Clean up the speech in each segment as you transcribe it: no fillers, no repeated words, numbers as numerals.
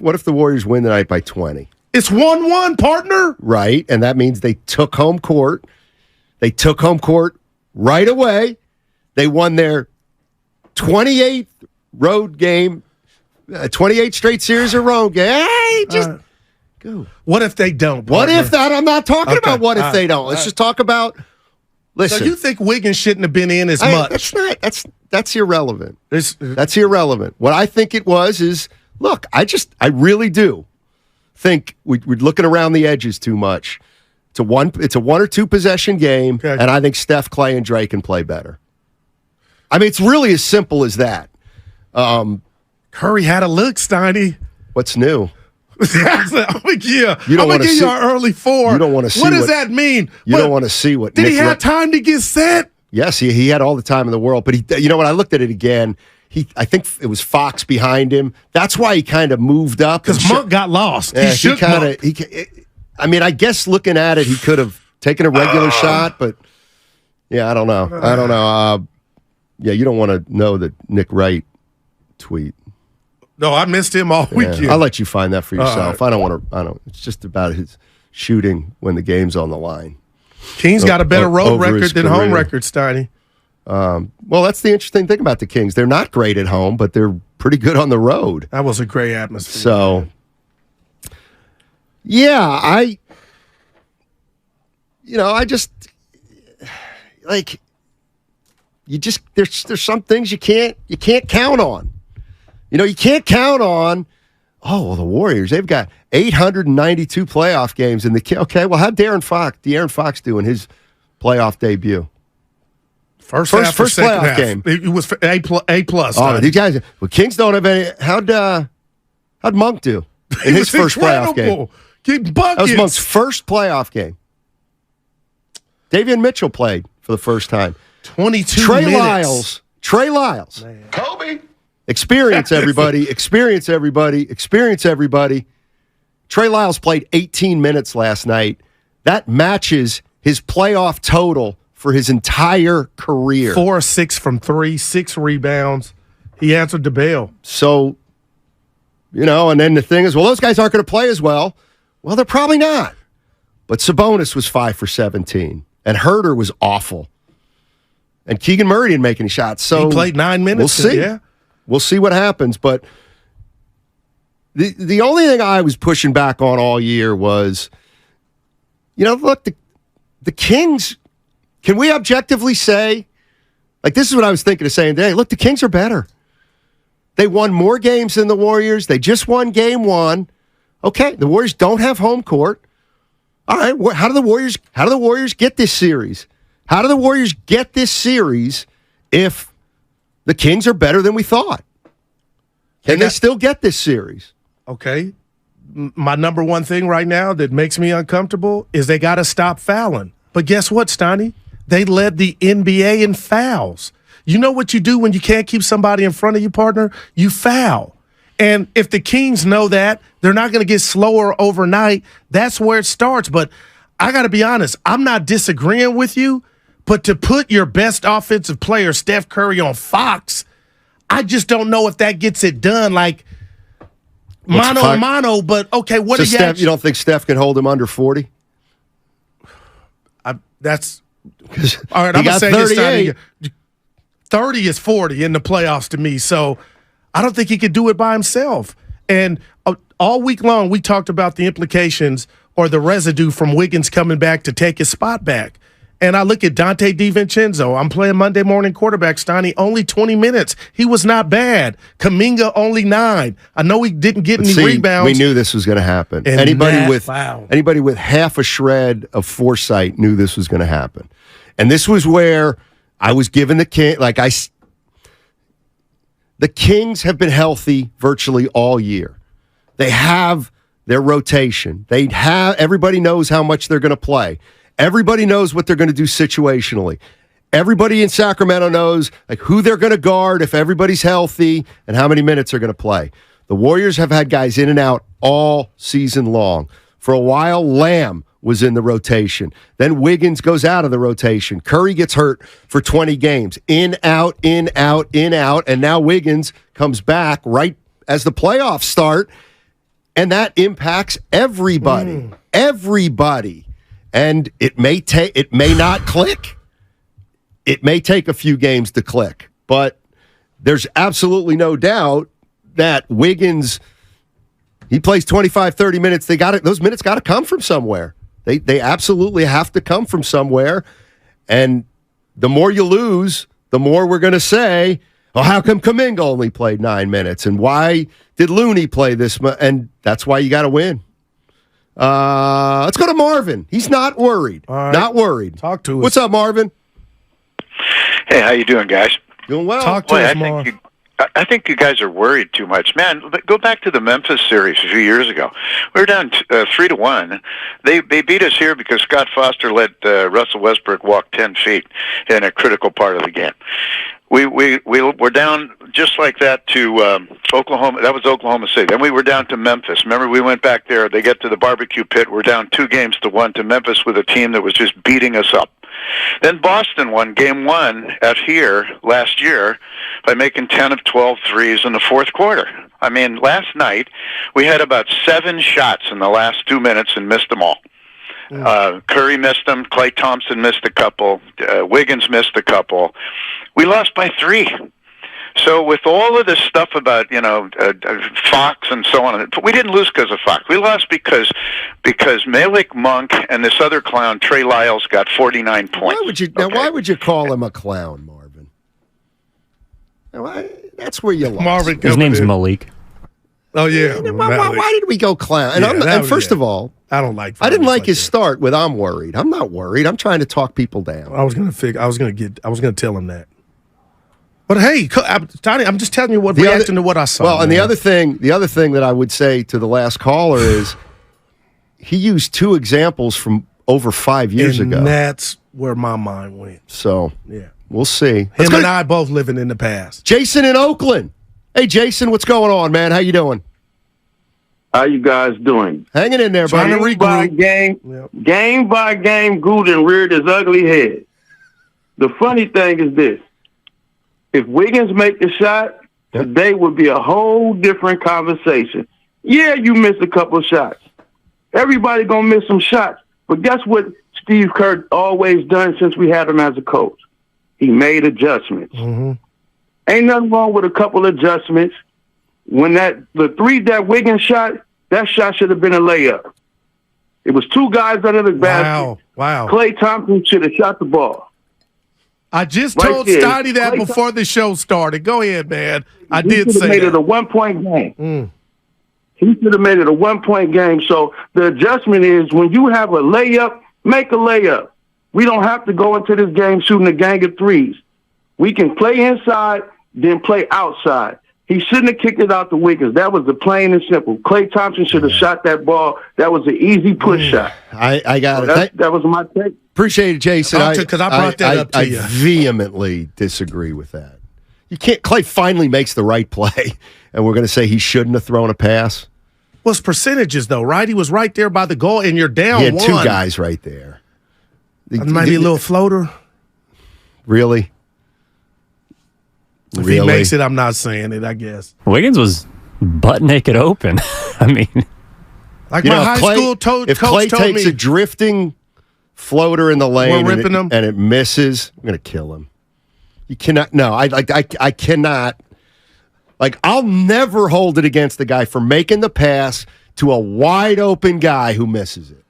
What if the Warriors win tonight by 20? It's 1-1, partner. Right, and that means they took home court. They took home court right away. They won their 28th road game, 28 straight series of road game. Hey, just go. What if they don't? Partner? What if that? I'm not talking about what if they don't. Let's just talk about. Listen. So you think Wiggins shouldn't have been in as much? That's irrelevant. That's irrelevant. What I think it was is, look, I really do think we're looking around the edges too much. It's a one or two possession game, and I think Steph, Clay, and Dre can play better. I mean, it's really as simple as that. Curry had a look, Steiny. What's new? Yeah, you don't want to see you an early 4. You don't want to see what does that mean? You don't want to see what. Did he have time to get set? Yes, he had all the time in the world. But you know what? I looked at it again. I think it was Fox behind him. That's why he kind of moved up because Monk got lost. Yeah, I mean, I guess looking at it, he could have taken a regular shot, but yeah, I don't know. Yeah, you don't want to know the Nick Wright tweet. No, I missed him all weekend. I'll let you find that for yourself. I don't. It's just about his shooting when the game's on the line. Kings got a better road record than home record, Steiny. Well, that's the interesting thing about the Kings. They're not great at home, but they're pretty good on the road. That was a great atmosphere. So, yeah, I just like there's some things you can't count on. You can't count on. Oh, well, the Warriors, they've got 892 playoff games in the. Okay, well, how'd De'Aaron Fox do in his playoff debut? First playoff game. It was A+. Oh, these guys. Well, Kings don't have any. How'd Monk do in his first playoff game? That was Monk's first playoff game. Davion Mitchell played for the first time. 22 minutes. Trey Lyles. Man. Kobe. Experience, everybody. Experience, everybody. Experience, everybody. Trey Lyles played 18 minutes last night. That matches his playoff total for his entire career. 4 or 6 from 3, 6 rebounds. He answered the bell. So, and then the thing is, well, those guys aren't going to play as well. Well, they're probably not. But Sabonis was 5 for 17. And Herter was awful. And Keegan Murray didn't make any shots. So he played 9 minutes. We'll see. Yeah. We'll see what happens. But the only thing I was pushing back on all year was, look, the Kings, can we objectively say, like this is what I was thinking of saying today, look, the Kings are better. They won more games than the Warriors. They just won game 1. Okay, the Warriors don't have home court. All right, how do the Warriors get this series? How do the Warriors get this series if the Kings are better than we thought? Can they still get this series? Okay. My number one thing right now that makes me uncomfortable is they got to stop fouling. But guess what, Steiny? They led the NBA in fouls. You know what you do when you can't keep somebody in front of you, partner? You foul. And if the Kings know that, they're not going to get slower overnight. That's where it starts. But I got to be honest, I'm not disagreeing with you, but to put your best offensive player, Steph Curry, on Fox, I just don't know if that gets it done. Like, mano a mano, but okay, what do you Steph, you don't think Steph can hold him under 40? That's all right. I'm gonna say this: 30 is 40 in the playoffs to me. So I don't think he could do it by himself. And all week long, we talked about the implications or the residue from Wiggins coming back to take his spot back. And I look at Dante DiVincenzo. I'm playing Monday morning quarterback, Steiny, only 20 minutes. He was not bad. Kuminga, only 9. I know he didn't get any rebounds. We knew this was going to happen. And anybody with half a shred of foresight knew this was going to happen. And this was where I was given the Kings have been healthy virtually all year. They have their rotation. Everybody knows how much they're going to play. Everybody knows what they're going to do situationally. Everybody in Sacramento knows who they're going to guard if everybody's healthy and how many minutes they're going to play. The Warriors have had guys in and out all season long. For a while, Lamb was in the rotation. Then Wiggins goes out of the rotation. Curry gets hurt for 20 games. In, out, in, out, in, out. And now Wiggins comes back right as the playoffs start. And that impacts everybody. Everybody. And it may not click. It may take a few games to click. But there's absolutely no doubt that Wiggins, he plays 25, 30 minutes. Those minutes got to come from somewhere. They absolutely have to come from somewhere. And the more you lose, the more we're going to say, oh, how come Kuminga only played 9 minutes? And why did Looney play this much? And that's why you got to win. Let's go to Marvin. He's not worried. Right. Not worried. Talk to us. What's up, Marvin? Hey, how you doing, guys? Doing well. Talk to us, Marv. I think you guys are worried too much, man. Go back to the Memphis series a few years ago. We were down 3-1. They beat us here because Scott Foster let Russell Westbrook walk 10 feet in a critical part of the game. We were down just like that to Oklahoma. That was Oklahoma City. Then we were down to Memphis. Remember, we went back there. They get to the barbecue pit. We're down 2-1 to Memphis with a team that was just beating us up. Then Boston won game 1 at here last year by making 10 of 12 threes in the fourth quarter. I mean, last night we had about 7 shots in the last 2 minutes and missed them all. Curry missed them. Klay Thompson missed a couple. Wiggins missed a couple. We lost by 3. So with all of this stuff about, Fox and so on, we didn't lose because of Fox. We lost because Malik Monk and this other clown, Trey Lyles, got 49 points. Why would you call him a clown, Marvin? That's where you lost. Marvin, his name's Malik. Oh, yeah. Why did we go clown? And, first of all, I don't like. I didn't like his start with "I'm worried." I'm not worried. I'm trying to talk people down. I was gonna tell him that. But hey, Tony, I'm just telling you reacting to what I saw. Well, and the other thing that I would say to the last caller is he used 2 examples from over 5 years ago. And that's where my mind went. So yeah, we'll see. Him and I both living in the past. Jason in Oakland. Hey, Jason, what's going on, man? How you doing? How you guys doing? Hanging in there, buddy. Game by game, Gruden reared his ugly head. The funny thing is this. If Wiggins make the shot, today would be a whole different conversation. Yeah, you missed a couple of shots. Everybody gonna miss some shots. But guess what Steve Kerr always done since we had him as a coach? He made adjustments. Mm-hmm. Ain't nothing wrong with a couple adjustments. When the 3 that Wiggins shot, that shot should have been a layup. It was 2 guys under the basket. Wow. Klay Thompson should have shot the ball. I just told Steiny that before the show started. Go ahead, man. I did say that. He should have made it a 1-point game. He should have made it a 1-point game. So the adjustment is when you have a layup, make a layup. We don't have to go into this game shooting a gang of threes. We can play inside, then play outside. He shouldn't have kicked it out to Wiggins. That was the plain and simple. Klay Thompson should have shot that ball. That was an easy push shot. I got it. That was my take. Appreciate it, Jason. Because I brought that up to you. I vehemently disagree with that. You can't. Klay finally makes the right play, and we're going to say he shouldn't have thrown a pass. Well, it's percentages, though, right? He was right there by the goal, and you're down 1. He had 2 guys right there. Maybe a little floater. Really? If he makes it, I'm not saying it, I guess. Wiggins was butt naked open. I mean, like my high school coach if told me. If Klay takes a drifting floater in the lane and it misses, I'm going to kill him. You cannot. No, I cannot. Like, I'll never hold it against the guy for making the pass to a wide open guy who misses it.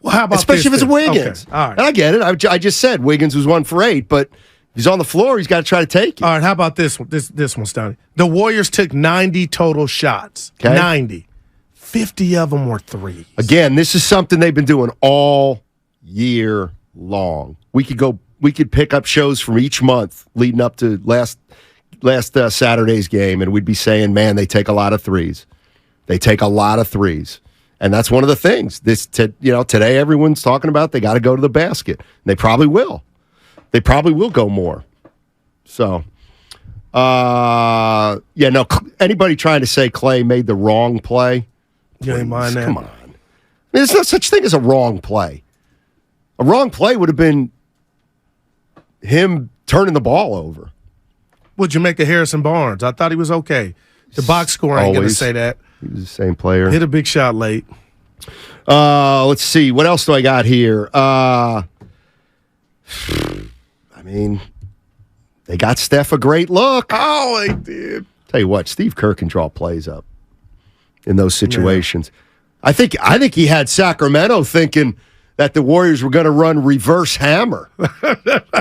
Well, how about especially if it's Wiggins? Okay. All right. And I get it. I just said Wiggins was 1 for 8, but he's on the floor. He's got to try to take it. All right. How about this one? This one, Stoney. The Warriors took 90 total shots. Okay. 90. 50 of them were threes. Again, this is something they've been doing all year long. We could pick up shows from each month leading up to last Saturday's game, and we'd be saying, man, they take a lot of threes. They take a lot of threes. And that's one of the things. Today everyone's talking about they got to go to the basket. And they probably will. They probably will go more. So, anybody trying to say Klay made the wrong play? You ain't mind that? Come on. I mean, there's no such thing as a wrong play. A wrong play would have been him turning the ball over. What'd you make of Harrison Barnes? I thought he was okay. The box score ain't going to Always. say that. He was the same player. Hit a big shot late. Let's see. What else do I got here? I mean, they got Steph a great look. Oh, they did. Tell you what, Steve Kerr can draw plays up in those situations. Yeah. I think he had Sacramento thinking that the Warriors were going to run reverse hammer.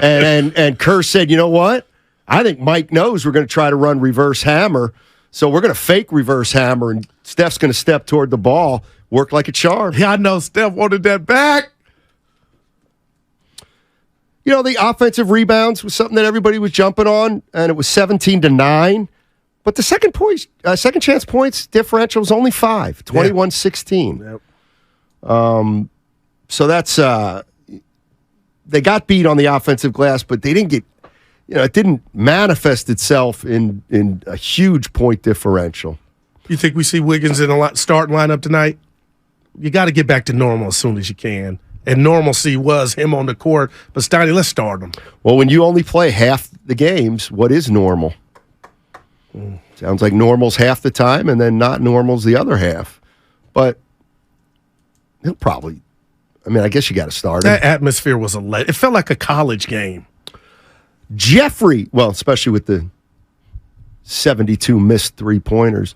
and Kerr said, you know what? I think Mike knows we're going to try to run reverse hammer, so we're going to fake reverse hammer, and Steph's going to step toward the ball, work like a charm. Yeah, I know Steph wanted that back. You know, the offensive rebounds was something that everybody was jumping on, and it was 17-9. But the second chance points differential was only 5, 21-16. Yep. So that's they got beat on the offensive glass, but they didn't get, it didn't manifest itself in a huge point differential. You think we see Wiggins in a starting lineup tonight? You got to get back to normal as soon as you can. And normalcy was him on the court. But Steiny, let's start him. Well, when you only play half the games, what is normal? Sounds like normal's half the time, and then not normal's the other half. But he'll probably. I mean, I guess you got to start him. That atmosphere was it felt like a college game. Jeffrey, well, especially with the 72 missed 3-pointers.